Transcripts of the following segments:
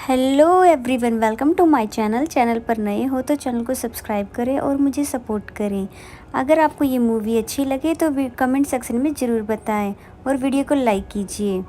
Hello everyone, welcome to my channel पर नए हो तो चैनल को सब्सक्राइब करें और मुझे सपोर्ट करें। अगर आपको ये मूवी अच्छी लगे तो कमेंट सेक्शन में ज़रूर बताएं और वीडियो को लाइक कीजिए।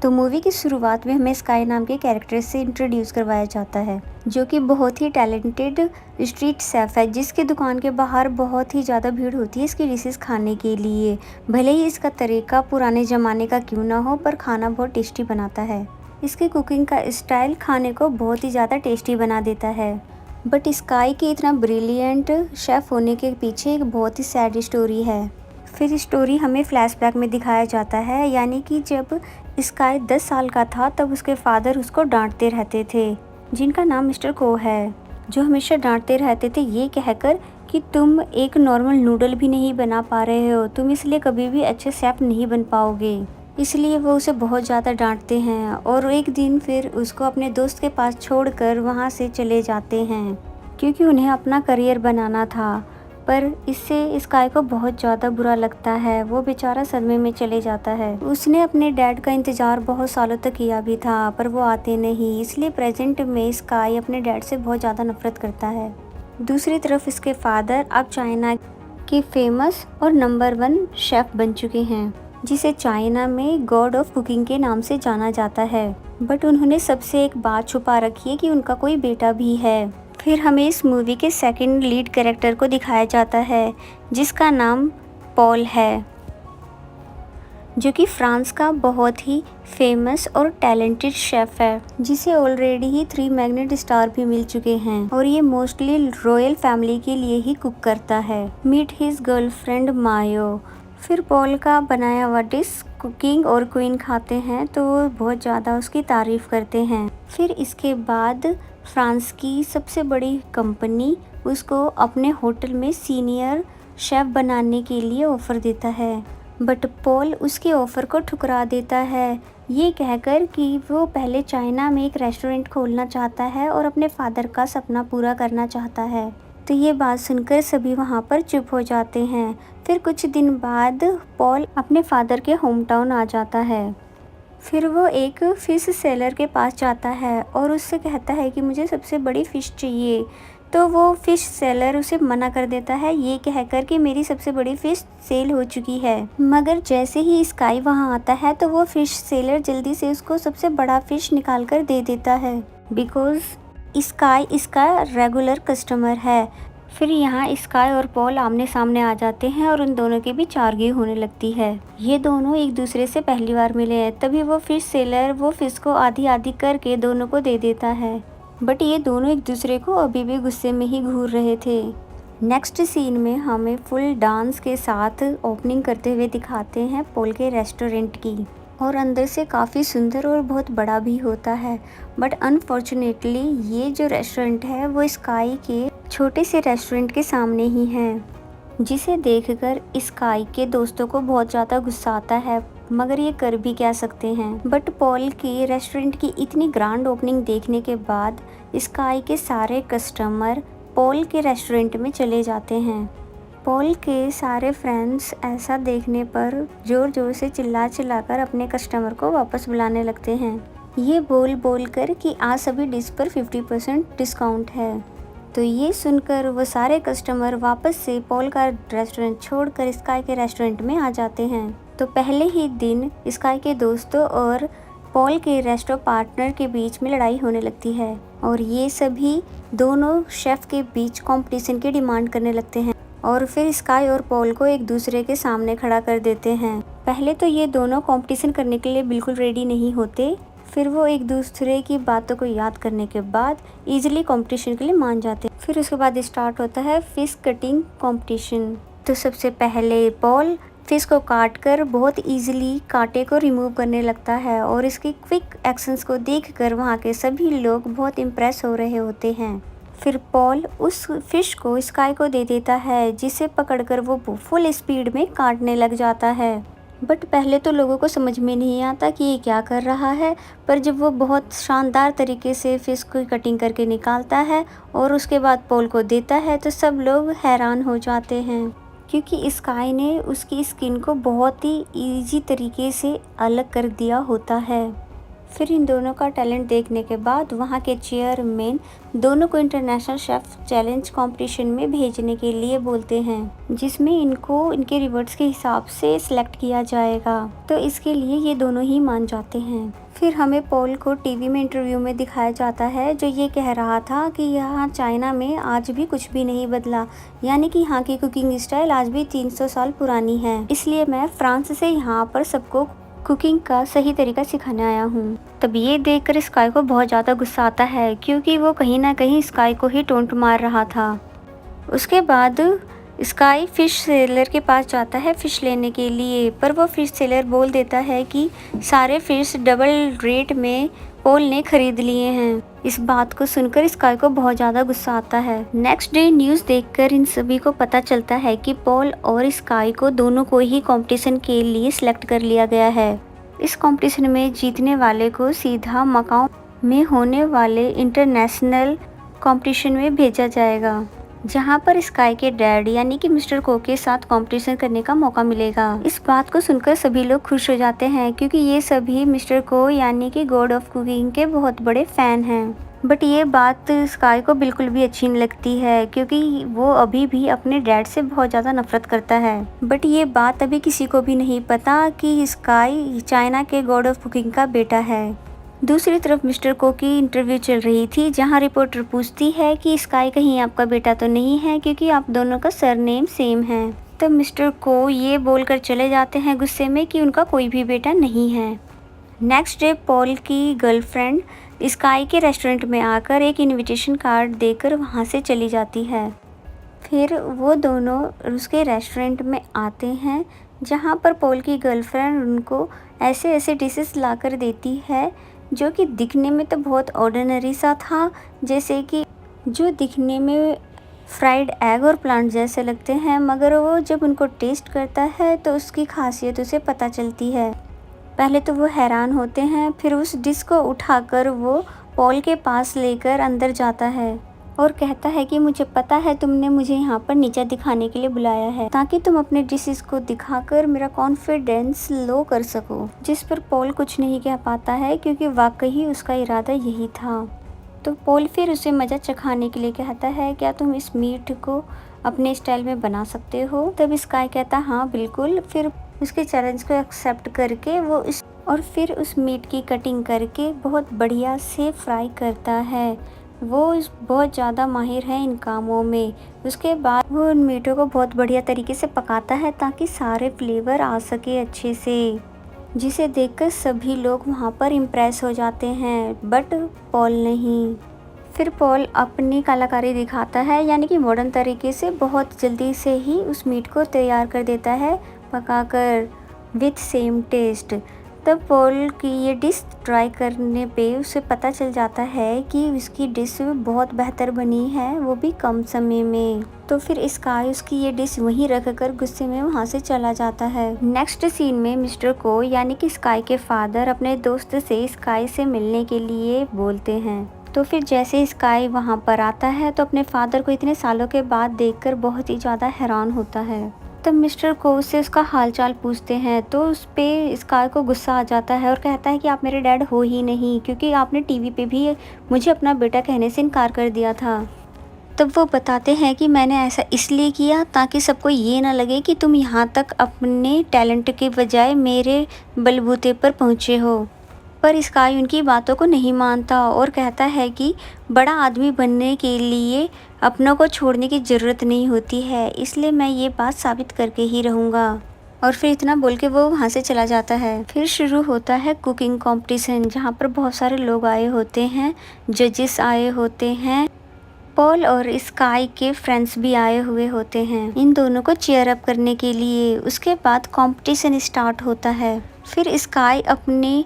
तो मूवी की शुरुआत में हमें स्काई नाम के कैरेक्टर से इंट्रोड्यूस करवाया जाता है, जो कि बहुत ही टैलेंटेड स्ट्रीट शेफ़ है, जिसकी दुकान के बाहर बहुत ही ज़्यादा भीड़ होती है इसकी डिशेस खाने के लिए। भले ही इसका तरीका पुराने ज़माने का क्यों ना हो, पर खाना बहुत टेस्टी बनाता है। इसकी कुकिंग का स्टाइल खाने को बहुत ही ज़्यादा टेस्टी बना देता है। बट स्काई के इतना ब्रिलियंट शेफ़ होने के पीछे एक बहुत ही सैड स्टोरी है। फिर स्टोरी हमें फ्लैशबैक में दिखाया जाता है, यानी कि जब स्काई 10 साल का था तब उसके फादर उसको डांटते रहते थे, जिनका नाम मिस्टर को है, जो हमेशा डांटते रहते थे ये कहकर कि तुम एक नॉर्मल नूडल भी नहीं बना पा रहे हो, तुम इसलिए कभी भी अच्छे शेफ़ नहीं बन पाओगे। इसलिए वो उसे बहुत ज़्यादा डांटते हैं और एक दिन फिर उसको अपने दोस्त के पास छोड़कर वहाँ से चले जाते हैं, क्योंकि उन्हें अपना करियर बनाना था। पर इससे स्काई को बहुत ज़्यादा बुरा लगता है, वो बेचारा सदमे में चले जाता है। उसने अपने डैड का इंतज़ार बहुत सालों तक किया भी था, पर वो आते नहीं, इसलिए प्रेजेंट में स्काई अपने डैड से बहुत ज़्यादा नफरत करता है। दूसरी तरफ इसके फादर अब चाइना के फेमस और नंबर 1 शेफ़ बन चुके हैं, जिसे चाइना में गॉड ऑफ कुकिंग के नाम से जाना जाता है। बट उन्होंने सबसे एक बात छुपा रखी है कि उनका कोई बेटा भी है। फिर हमें इस मूवी के सेकंड लीड कैरेक्टर को दिखाया जाता है, जिसका नाम पॉल है, जो कि फ्रांस का बहुत ही फेमस और टैलेंटेड शेफ़ है, जिसे ऑलरेडी ही 3 मैग्नेट स्टार भी मिल चुके हैं और ये मोस्टली रॉयल फैमिली के लिए ही कुक करता है। मीट हिज गर्लफ्रेंड मायो। फिर पॉल का बनाया हुआ डिश कुकिंग और क्वीन खाते हैं तो वो बहुत ज़्यादा उसकी तारीफ़ करते हैं। फिर इसके बाद फ्रांस की सबसे बड़ी कंपनी उसको अपने होटल में सीनियर शेफ़ बनाने के लिए ऑफ़र देता है, बट पॉल उसके ऑफ़र को ठुकरा देता है, ये कहकर कि वो पहले चाइना में एक रेस्टोरेंट खोलना चाहता है और अपने फादर का सपना पूरा करना चाहता है। तो ये बात सुनकर सभी वहाँ पर चुप हो जाते हैं। फिर कुछ दिन बाद पॉल अपने फादर के होम टाउन आ जाता है। फिर वो एक फ़िश सेलर के पास जाता है और उससे कहता है कि मुझे सबसे बड़ी फ़िश चाहिए। तो वो फ़िश सेलर उसे मना कर देता है, ये कहकर कि मेरी सबसे बड़ी फ़िश सेल हो चुकी है। मगर जैसे ही स्काई वहाँ आता है तो वो फ़िश सेलर जल्दी से उसको सबसे बड़ा फ़िश निकाल कर दे देता है, बिकॉज़ स्काई इसका रेगुलर कस्टमर है। फिर यहाँ स्काई और पॉल आमने सामने आ जाते हैं और उन दोनों के बीच आर्ग्यू होने लगती है। ये दोनों एक दूसरे से पहली बार मिले हैं, तभी वो फ़िश सेलर वो फ़िश को आधी आधी करके दोनों को दे देता है। बट ये दोनों एक दूसरे को अभी भी गुस्से में ही घूर रहे थे। नेक्स्ट सीन में हमें फुल डांस के साथ ओपनिंग करते हुए दिखाते हैं पॉल के रेस्टोरेंट की, और अंदर से काफ़ी सुंदर और बहुत बड़ा भी होता है। बट अनफॉर्चुनेटली ये जो रेस्टोरेंट है वो स्काई के छोटे से रेस्टोरेंट के सामने ही है, जिसे देखकर स्काई के दोस्तों को बहुत ज़्यादा गुस्सा आता है, मगर ये कर भी क्या सकते हैं। बट पॉल के रेस्टोरेंट की इतनी ग्रैंड ओपनिंग देखने के बाद स्काई के सारे कस्टमर पॉल के रेस्टोरेंट में चले जाते हैं। पॉल के सारे फ्रेंड्स ऐसा देखने पर ज़ोर ज़ोर से चिल्ला चिल्लाकर अपने कस्टमर को वापस बुलाने लगते हैं, ये बोल बोल कर कि आज सभी डिश पर 50% डिस्काउंट है। तो ये सुनकर वो सारे कस्टमर वापस से पॉल का रेस्टोरेंट छोड़कर स्काई के रेस्टोरेंट में आ जाते हैं। तो पहले ही दिन स्काई के दोस्तों और पॉल के रेस्टो पार्टनर के बीच में लड़ाई होने लगती है और ये सभी दोनों शेफ़ के बीच कंपटीशन की डिमांड करने लगते हैं और फिर स्काई और पॉल को एक दूसरे के सामने खड़ा कर देते हैं। पहले तो ये दोनों कंपटीशन करने के लिए बिल्कुल रेडी नहीं होते, फिर वो एक दूसरे की बातों को याद करने के बाद इजीली कंपटीशन के लिए मान जाते हैं। फिर उसके बाद स्टार्ट होता है फिश कटिंग कंपटीशन। तो सबसे पहले पॉल फिश को काटकर बहुत इजीली कांटे को रिमूव करने लगता है और इसकी क्विक एक्शंस को देखकर वहाँ के सभी लोग बहुत इम्प्रेस हो रहे होते हैं। फिर पॉल उस फिश को स्काई को दे देता है, जिसे पकड़कर वो फुल स्पीड में काटने लग जाता है। बट पहले तो लोगों को समझ में नहीं आता कि ये क्या कर रहा है, पर जब वो बहुत शानदार तरीके से फिश को कटिंग करके निकालता है और उसके बाद पॉल को देता है तो सब लोग हैरान हो जाते हैं, क्योंकि स्काई ने उसकी स्किन को बहुत ही इजी तरीके से अलग कर दिया होता है। फिर इन दोनों का टैलेंट देखने के बाद वहाँ के चेयरमैन दोनों को इंटरनेशनल शेफ चैलेंज कंपटीशन में भेजने के लिए बोलते हैं, जिसमें इनको इनके रिवॉर्ड्स के हिसाब से सिलेक्ट किया जाएगा। तो इसके लिए ये दोनों ही मान जाते हैं। फिर हमें पॉल को टीवी में इंटरव्यू में दिखाया जाता है, जो ये कह रहा था कि यहाँ चाइना में आज भी कुछ भी नहीं बदला, यानी कि यहाँ की कुकिंग स्टाइल आज भी 300 साल पुरानी है। इसलिए मैं फ्रांस से यहाँ पर सबको कुकिंग का सही तरीका सिखाने आया हूँ। तब ये देखकर स्काई को बहुत ज़्यादा गुस्सा आता है, क्योंकि वो कहीं ना कहीं स्काई को ही टोंट मार रहा था। उसके बाद स्काई फिश सेलर के पास जाता है फिश लेने के लिए, पर वो फिश सेलर बोल देता है कि सारे फिश डबल रेट में पॉल ने खरीद लिए हैं। इस बात को सुनकर स्काई को बहुत ज़्यादा गुस्सा आता है। नेक्स्ट डे न्यूज़ देखकर इन सभी को पता चलता है कि पॉल और स्काई को दोनों को ही कंपटीशन के लिए सिलेक्ट कर लिया गया है। इस कंपटीशन में जीतने वाले को सीधा मकाओ में होने वाले इंटरनेशनल कंपटीशन में भेजा जाएगा, जहां पर स्काई के डैड यानी कि मिस्टर को के साथ कंपटीशन करने का मौका मिलेगा। इस बात को सुनकर सभी लोग खुश हो जाते हैं, क्योंकि ये सभी मिस्टर को यानी कि गॉड ऑफ कुकिंग के बहुत बड़े फैन हैं। बट ये बात स्काई को बिल्कुल भी अच्छी नहीं लगती है, क्योंकि वो अभी भी अपने डैड से बहुत ज़्यादा नफरत करता है। बट ये बात अभी किसी को भी नहीं पता कि स्काई चाइना के गॉड ऑफ कुकिंग का बेटा है। दूसरी तरफ मिस्टर को की इंटरव्यू चल रही थी, जहां रिपोर्टर पूछती है कि स्काई कहीं आपका बेटा तो नहीं है, क्योंकि आप दोनों का सरनेम सेम है। तब मिस्टर को ये बोलकर चले जाते हैं गुस्से में कि उनका कोई भी बेटा नहीं है। नेक्स्ट डे पॉल की गर्लफ्रेंड स्काई के रेस्टोरेंट में आकर एक इनविटेशन कार्ड देकर वहाँ से चली जाती है। फिर वो दोनों उसके रेस्टोरेंट में आते हैं, जहाँ पर पॉल की गर्लफ्रेंड उनको ऐसे ऐसे डिशेस लाकर देती है जो कि दिखने में तो बहुत ऑर्डिनरी सा था, जैसे कि जो दिखने में फ्राइड एग और प्लांट जैसे लगते हैं, मगर वो जब उनको टेस्ट करता है तो उसकी खासियत उसे पता चलती है। पहले तो वो हैरान होते हैं, फिर उस डिश को उठाकर वो पॉल के पास लेकर अंदर जाता है और कहता है कि मुझे पता है तुमने मुझे यहाँ पर नीचा दिखाने के लिए बुलाया है, ताकि तुम अपने डिशेस को दिखाकर मेरा कॉन्फिडेंस लो कर सको। जिस पर पॉल कुछ नहीं कह पाता है, क्योंकि वाकई उसका इरादा यही था। तो पॉल फिर उसे मज़ा चखाने के लिए कहता है, क्या तुम इस मीट को अपने स्टाइल में बना सकते हो? तब स्काई कहता हाँ बिल्कुल। फिर उसके चैलेंज को एक्सेप्ट करके वो फिर उस मीट की कटिंग करके बहुत बढ़िया से फ्राई करता है। वो बहुत ज़्यादा माहिर है इन कामों में। उसके बाद वो उन मीटों को बहुत बढ़िया तरीके से पकाता है, ताकि सारे फ्लेवर आ सके अच्छे से, जिसे देखकर सभी लोग वहाँ पर इम्प्रेस हो जाते हैं, बट पॉल नहीं। फिर पॉल अपनी कलाकारी दिखाता है, यानी कि मॉडर्न तरीके से बहुत जल्दी से ही उस मीट को तैयार कर देता है पकाकर विथ सेम टेस्ट। तब पॉल की ये डिश ट्राई करने पे उसे पता चल जाता है कि उसकी डिश बहुत बेहतर बनी है, वो भी कम समय में। तो फिर स्काई उसकी ये डिश वहीं रख कर गुस्से में वहाँ से चला जाता है। नेक्स्ट सीन में मिस्टर को यानी कि स्काई के फादर अपने दोस्त से स्काई से मिलने के लिए बोलते हैं। तो फिर जैसे स्काई वहाँ पर आता है तो अपने फादर को इतने सालों के बाद देखकर बहुत ही ज़्यादा हैरान होता है। तब मिस्टर को उससे उसका हालचाल पूछते हैं, तो उस पे स्काई को गुस्सा आ जाता है और कहता है कि आप मेरे डैड हो ही नहीं, क्योंकि आपने टीवी पे भी मुझे अपना बेटा कहने से इनकार कर दिया था। तब वो बताते हैं कि मैंने ऐसा इसलिए किया ताकि सबको ये ना लगे कि तुम यहाँ तक अपने टैलेंट के बजाय मेरे बलबूते पर पहुँचे हो। पर स्काई उनकी बातों को नहीं मानता और कहता है कि बड़ा आदमी बनने के लिए अपनों को छोड़ने की ज़रूरत नहीं होती है, इसलिए मैं ये बात साबित करके ही रहूँगा। और फिर इतना बोल के वो वहाँ से चला जाता है। फिर शुरू होता है कुकिंग कंपटीशन, जहाँ पर बहुत सारे लोग आए होते हैं, जजेस आए होते हैं, पॉल और स्काई के फ्रेंड्स भी आए हुए होते हैं इन दोनों को चीयर अप करने के लिए। उसके बाद कंपटीशन स्टार्ट होता है। फिर स्काई अपनी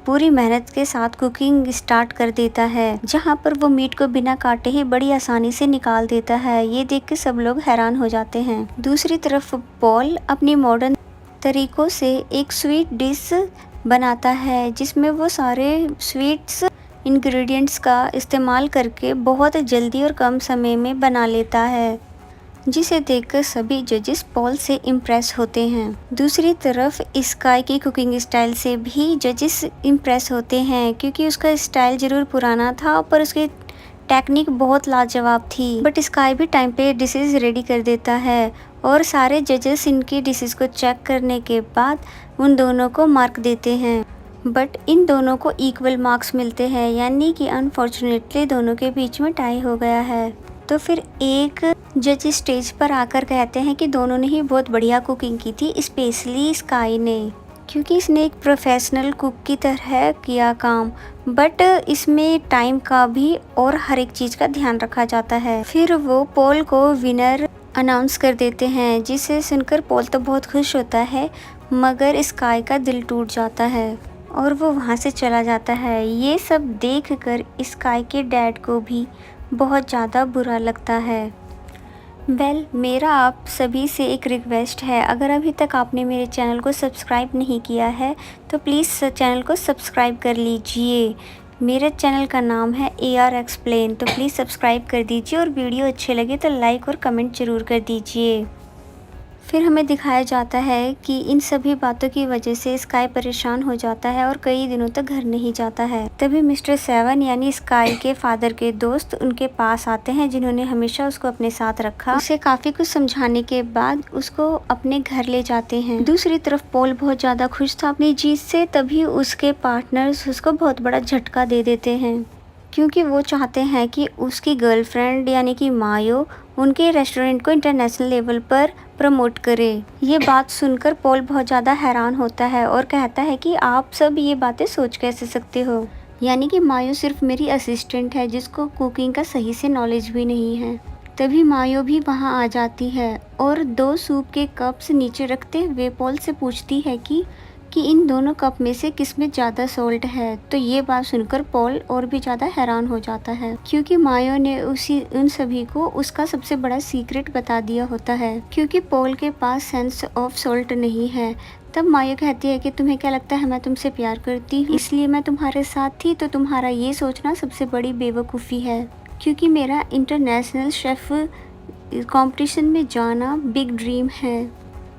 पूरी मेहनत के साथ कुकिंग स्टार्ट कर देता है, जहाँ पर वो मीट को बिना काटे ही बड़ी आसानी से निकाल देता है। ये देख के सब लोग हैरान हो जाते हैं। दूसरी तरफ पॉल अपनी मॉडर्न तरीकों से एक स्वीट डिश बनाता है, जिसमें वो सारे स्वीट्स इंग्रेडिएंट्स का इस्तेमाल करके बहुत जल्दी और कम समय में बना लेता है। जिसे देखकर सभी जजेस पॉल से इम्प्रेस होते हैं। दूसरी तरफ स्काई की कुकिंग स्टाइल से भी जजेस इम्प्रेस होते हैं, क्योंकि उसका स्टाइल जरूर पुराना था पर उसकी टेक्निक बहुत लाजवाब थी। बट स्काई भी टाइम पे डिशेज रेडी कर देता है और सारे जजेस इनकी डिशेज को चेक करने के बाद उन दोनों को मार्क देते हैं। बट इन दोनों को इक्वल मार्क्स मिलते हैं, यानी कि अनफॉर्चुनेटली दोनों के बीच में टाई हो गया है। तो फिर एक जज स्टेज पर आकर कहते हैं कि दोनों ने ही बहुत बढ़िया कुकिंग की थी, स्पेशली स्काई ने, क्योंकि इसने एक प्रोफेशनल कुक की तरह किया काम। बट इसमें टाइम का भी और हर एक चीज़ का ध्यान रखा जाता है। फिर वो पॉल को विनर अनाउंस कर देते हैं, जिसे सुनकर पॉल तो बहुत खुश होता है, मगर स्काई का दिल टूट जाता है और वो वहाँ से चला जाता है। ये सब देखकर स्काई के डैड को भी बहुत ज़्यादा बुरा लगता है। मेरा आप सभी से एक रिक्वेस्ट है, अगर अभी तक आपने मेरे चैनल को सब्सक्राइब नहीं किया है तो प्लीज़ चैनल को सब्सक्राइब कर लीजिए। मेरे चैनल का नाम है AR एक्सप्लेन, तो प्लीज़ सब्सक्राइब कर दीजिए और वीडियो अच्छे लगे तो लाइक और कमेंट ज़रूर कर दीजिए। फिर हमें दिखाया जाता है कि इन सभी बातों की वजह से स्काई परेशान हो जाता है और कई दिनों तक घर नहीं जाता है। तभी मिस्टर 7 यानी स्काई के फादर के दोस्त उनके पास आते हैं, जिन्होंने हमेशा उसको अपने साथ रखा। उसे काफ़ी कुछ समझाने के बाद उसको अपने घर ले जाते हैं। दूसरी तरफ पॉल बहुत ज़्यादा खुश था अपनी जीत से, तभी उसके पार्टनर्स उसको बहुत बड़ा झटका दे देते हैं, क्योंकि वो चाहते हैं कि उसकी गर्लफ्रेंड यानी कि मायो उनके रेस्टोरेंट को इंटरनेशनल लेवल पर प्रमोट करे। ये बात सुनकर पॉल बहुत ज़्यादा हैरान होता है और कहता है कि आप सब ये बातें सोच कैसे सकते हो, यानी कि मायो सिर्फ मेरी असिस्टेंट है जिसको कुकिंग का सही से नॉलेज भी नहीं है। तभी मायो भी वहाँ आ जाती है और 2 सूप के कप्स नीचे रखते हुए पॉल से पूछती है कि इन दोनों कप में से किस में ज़्यादा सॉल्ट है। तो ये बात सुनकर पॉल और भी ज़्यादा हैरान हो जाता है, क्योंकि मायो ने उन सभी को उसका सबसे बड़ा सीक्रेट बता दिया होता है, क्योंकि पॉल के पास सेंस ऑफ सॉल्ट नहीं है। तब मायो कहती है कि तुम्हें क्या लगता है मैं तुमसे प्यार करती हूँ, इसलिए मैं तुम्हारे साथ थी, तो तुम्हारा ये सोचना सबसे बड़ी बेवकूफ़ी है, क्योंकि मेरा इंटरनेशनल शेफ़ कंपटीशन में जाना बिग ड्रीम है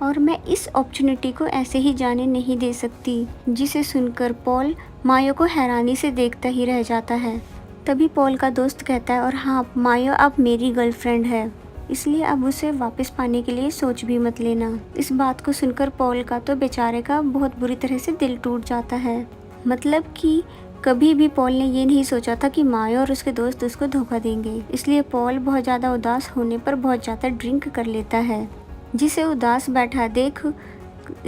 और मैं इस अपॉर्चुनिटी को ऐसे ही जाने नहीं दे सकती। जिसे सुनकर पॉल मायो को हैरानी से देखता ही रह जाता है। तभी पॉल का दोस्त कहता है, और हाँ मायो अब मेरी गर्लफ्रेंड है, इसलिए अब उसे वापस पाने के लिए सोच भी मत लेना। इस बात को सुनकर पॉल का तो बेचारे का बहुत बुरी तरह से दिल टूट जाता है। मतलब कि कभी भी पॉल ने ये नहीं सोचा था कि मायो और उसके दोस्त उसको धोखा देंगे। इसलिए पॉल बहुत ज़्यादा उदास होने पर बहुत ज़्यादा ड्रिंक कर लेता है। जिसे उदास बैठा देख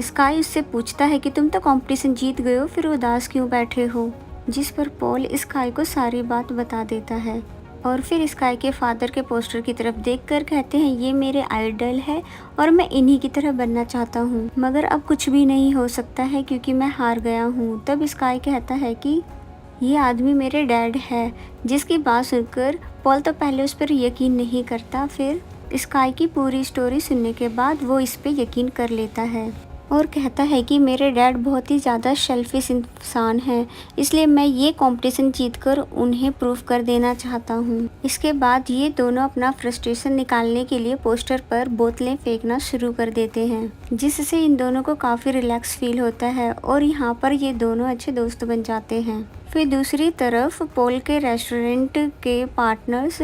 स्काई उससे पूछता है कि तुम तो कंपटीशन जीत गए हो, फिर उदास क्यों बैठे हो। जिस पर पॉल स्काई को सारी बात बता देता है और फिर स्काई के फादर के पोस्टर की तरफ देखकर कहते हैं, ये मेरे आइडल है और मैं इन्हीं की तरह बनना चाहता हूँ, मगर अब कुछ भी नहीं हो सकता है क्योंकि मैं हार गया हूँ। तब स्काई कहता है कि ये आदमी मेरे डैड है, जिसकी बात सुनकर पॉल तो पहले उस पर यकीन नहीं करता। फिर स्काई की पूरी स्टोरी सुनने के बाद वो इस पे यकीन कर लेता है और कहता है कि मेरे डैड बहुत ही ज़्यादा सेल्फिश इंसान हैं, इसलिए मैं ये कंपटीशन जीतकर उन्हें प्रूव कर देना चाहता हूँ। इसके बाद ये दोनों अपना फ्रस्ट्रेशन निकालने के लिए पोस्टर पर बोतलें फेंकना शुरू कर देते हैं, जिससे इन दोनों को काफ़ी रिलैक्स फील होता है और यहाँ पर ये दोनों अच्छे दोस्त बन जाते हैं। फिर दूसरी तरफ पॉल के रेस्टोरेंट के पार्टनर्स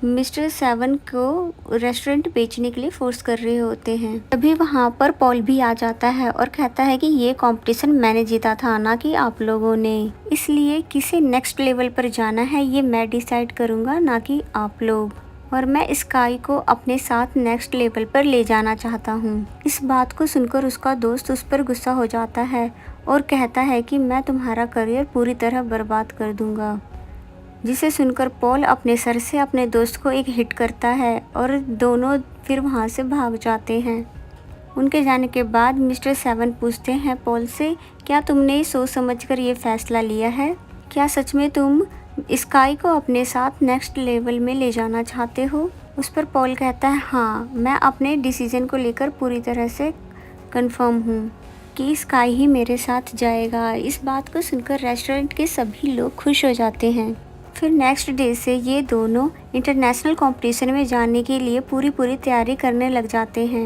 मिस्टर 7 को रेस्टोरेंट बेचने के लिए फोर्स कर रहे होते हैं। तभी वहाँ पर पॉल भी आ जाता है और कहता है कि ये कंपटीशन मैंने जीता था, ना कि आप लोगों ने, इसलिए किसे नेक्स्ट लेवल पर जाना है ये मैं डिसाइड करूँगा, ना कि आप लोग, और मैं स्काई को अपने साथ नेक्स्ट लेवल पर ले जाना चाहता हूँ। इस बात को सुनकर उसका दोस्त उस पर गुस्सा हो जाता है और कहता है कि मैं तुम्हारा करियर पूरी तरह बर्बाद कर दूँगा। जिसे सुनकर पॉल अपने सर से अपने दोस्त को एक हिट करता है और दोनों फिर वहाँ से भाग जाते हैं। उनके जाने के बाद मिस्टर 7 पूछते हैं पॉल से, क्या तुमने सोच समझकर ये फैसला लिया है? क्या सच में तुम स्काई को अपने साथ नेक्स्ट लेवल में ले जाना चाहते हो? उस पर पॉल कहता है, हाँ, मैं अपने डिसीजन को लेकर पूरी तरह से कंफर्म हूँ कि स्काई ही मेरे साथ जाएगा। इस बात को सुनकर रेस्टोरेंट के सभी लोग खुश हो जाते हैं। फिर नेक्स्ट डे से ये दोनों इंटरनेशनल कंपटीशन में जाने के लिए पूरी तैयारी करने लग जाते हैं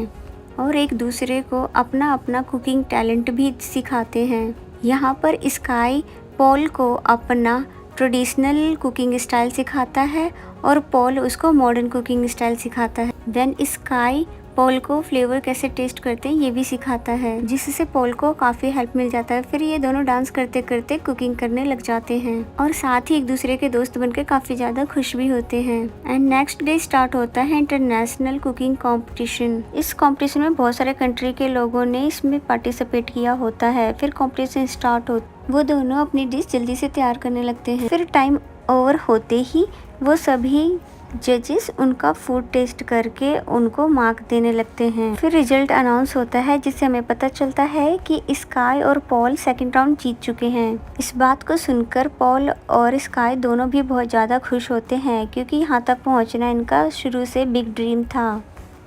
और एक दूसरे को अपना अपना कुकिंग टैलेंट भी सिखाते हैं। यहाँ पर स्काई पॉल को अपना ट्रेडिशनल कुकिंग स्टाइल सिखाता है और पॉल उसको मॉडर्न कुकिंग स्टाइल सिखाता है। देन स्काई पॉल को फ्लेवर कैसे टेस्ट करते हैं ये भी सिखाता है, जिससे पॉल को काफ़ी हेल्प मिल जाता है। फिर ये दोनों डांस करते करते कुकिंग करने लग जाते हैं और साथ ही एक दूसरे के दोस्त बनकर काफ़ी ज़्यादा खुश भी होते हैं। एंड नेक्स्ट डे स्टार्ट होता है इंटरनेशनल कुकिंग कंपटीशन। इस कंपटीशन में बहुत सारे कंट्री के लोगों ने इसमें पार्टिसिपेट किया होता है। फिर कंपटीशन स्टार्ट हो, वो दोनों अपनी डिश जल्दी से तैयार करने लगते हैं। फिर टाइम ओवर होते ही वो सभी जजेस उनका फूड टेस्ट करके उनको मार्क देने लगते हैं। फिर रिजल्ट अनाउंस होता है, जिससे हमें पता चलता है कि स्काई और पॉल सेकंड राउंड जीत चुके हैं। इस बात को सुनकर पॉल और स्काई दोनों भी बहुत ज़्यादा खुश होते हैं, क्योंकि यहाँ तक पहुँचना इनका शुरू से बिग ड्रीम था।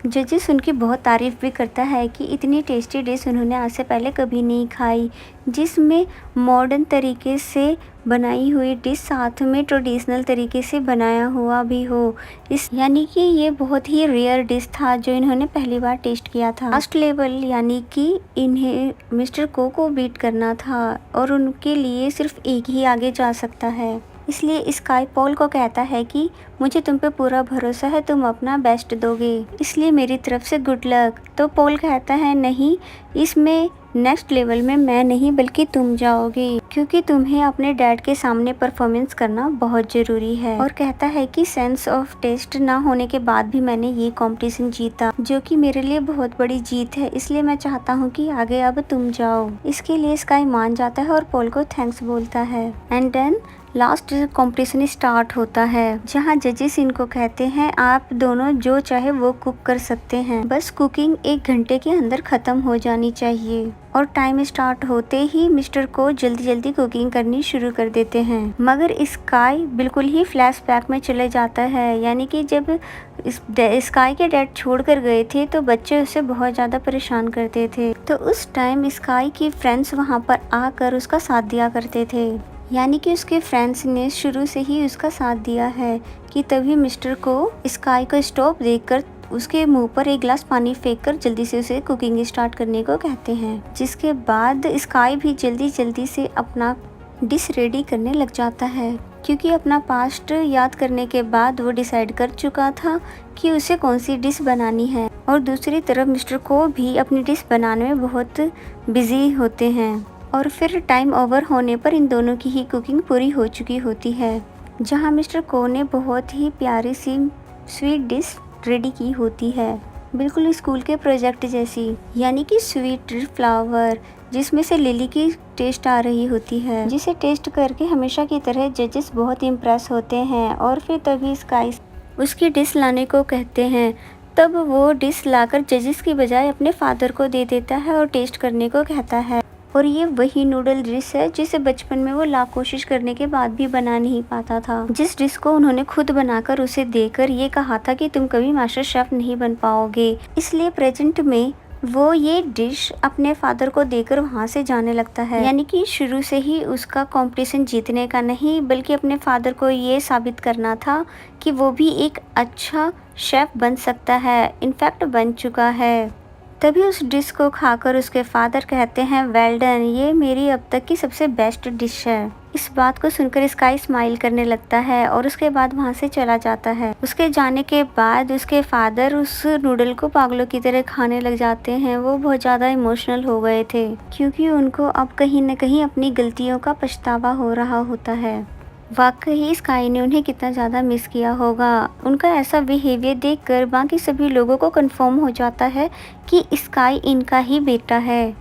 जजेस उनकी बहुत तारीफ़ भी करता है कि इतनी टेस्टी डिश उन्होंने आज से पहले कभी नहीं खाई, जिसमें मॉडर्न तरीके से बनाई हुई डिश साथ में ट्रेडिशनल तरीके से बनाया हुआ भी हो। इस यानी कि ये बहुत ही रेयर डिश था जो इन्होंने पहली बार टेस्ट किया था। लास्ट लेवल यानी कि इन्हें मिस्टर को बीट करना था और उनके लिए सिर्फ एक ही आगे जा सकता है। इसलिए स्काई पॉल को कहता है कि मुझे तुम पे पूरा भरोसा है, तुम अपना बेस्ट दोगे, इसलिए मेरी तरफ से गुड लक। तो पॉल कहता है नहीं, इसमें नेक्स्ट लेवल में मैं नहीं बल्कि तुम जाओगे, क्योंकि तुम्हें अपने डैड के सामने परफॉर्मेंस करना बहुत ज़रूरी है। और कहता है कि सेंस ऑफ टेस्ट ना होने के बाद भी मैंने ये कंपटीशन जीता, जो कि मेरे लिए बहुत बड़ी जीत है, इसलिए मैं चाहता हूँ कि आगे अब तुम जाओ। इसके लिए स्काई मान जाता है और पॉल को थैंक्स बोलता है। And then last competition start होता है, जहाँ जजेस इनको कहते हैं आप दोनों जो चाहे वो कुक कर सकते हैं, बस कुकिंग 1 घंटे के अंदर ख़त्म हो जानी चाहिए। और टाइम स्टार्ट होते ही मिस्टर को जल्दी कुकिंग करनी शुरू कर देते हैं, मगर स्काई बिल्कुल ही फ्लैशबैक में चले जाता है। यानी कि जब स्काई के डैड छोड़ कर गए थे तो बच्चे उसे बहुत ज़्यादा परेशान करते थे, तो उस टाइम स्काई की फ्रेंड्स वहाँ पर आकर उसका साथ दिया करते थे। यानी कि उसके फ्रेंड्स ने शुरू से ही उसका साथ दिया है कि तभी मिस्टर को स्काई का स्टोव देखकर उसके मुंह पर एक गिलास पानी फेंककर जल्दी से उसे कुकिंग स्टार्ट करने को कहते हैं। जिसके बाद स्काई भी जल्दी से अपना डिश रेडी करने लग जाता है, क्योंकि अपना पास्ट याद करने के बाद वो डिसाइड कर चुका था कि उसे कौन सी डिश बनानी है। और दूसरी तरफ मिस्टर को भी अपनी डिश बनाने में बहुत बिजी होते हैं। और फिर टाइम ओवर होने पर इन दोनों की ही कुकिंग पूरी हो चुकी होती है, जहां मिस्टर को ने बहुत ही प्यारी सी स्वीट डिश रेडी की होती है, बिल्कुल स्कूल के प्रोजेक्ट जैसी, यानी कि स्वीट फ्लावर, जिसमें से लिली की टेस्ट आ रही होती है, जिसे टेस्ट करके हमेशा की तरह जजेस बहुत इम्प्रेस होते हैं। और फिर तभी स्काई उसकी डिश लाने को कहते हैं, तब वो डिश लाकर जजेस की बजाय अपने फादर को दे देता है और टेस्ट करने को कहता है। और ये वही नूडल डिश है जिसे बचपन में वो लाख कोशिश करने के बाद भी बना नहीं पाता था, जिस डिश को उन्होंने खुद बनाकर उसे देकर ये कहा था कि तुम कभी मास्टर शेफ नहीं बन पाओगे। इसलिए प्रेजेंट में वो ये डिश अपने फादर को देकर वहाँ से जाने लगता है। यानी कि शुरू से ही उसका कंपटीशन जीतने का नहीं, बल्कि अपने फादर को ये साबित करना था कि वो भी एक अच्छा शेफ बन सकता है, इनफैक्ट बन चुका है। तभी उस डिश को खाकर उसके फादर कहते हैं, वेल डन, ये मेरी अब तक की सबसे बेस्ट डिश है। इस बात को सुनकर स्काई स्माइल करने लगता है और उसके बाद वहाँ से चला जाता है। उसके जाने के बाद उसके फादर उस नूडल को पागलों की तरह खाने लग जाते हैं। वो बहुत ज़्यादा इमोशनल हो गए थे, क्योंकि उनको अब कहीं न कहीं अपनी गलतियों का पछतावा हो रहा होता है। वाकई स्काई ने उन्हें कितना ज़्यादा मिस किया होगा। उनका ऐसा बिहेवियर देखकर बाकी सभी लोगों को कंफर्म हो जाता है कि स्काई इनका ही बेटा है।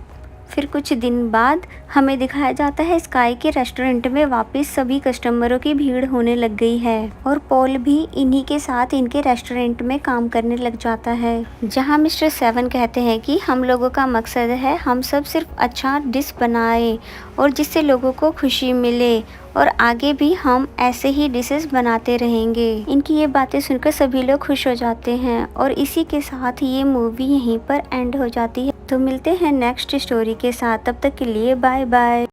फिर कुछ दिन बाद हमें दिखाया जाता है स्काई के रेस्टोरेंट में वापस सभी कस्टमरों की भीड़ होने लग गई है और पॉल भी इन्हीं के साथ इनके रेस्टोरेंट में काम करने लग जाता है, जहां मिस्टर 7 कहते हैं कि हम लोगों का मकसद है हम सब सिर्फ अच्छा डिश बनाए और जिससे लोगों को खुशी मिले और आगे भी हम ऐसे ही डिशेस बनाते रहेंगे। इनकी ये बातें सुनकर सभी लोग खुश हो जाते हैं और इसी के साथ ये मूवी यहीं पर एंड हो जाती है। तो मिलते हैं नेक्स्ट स्टोरी के साथ, तब तक के लिए बाय बाय।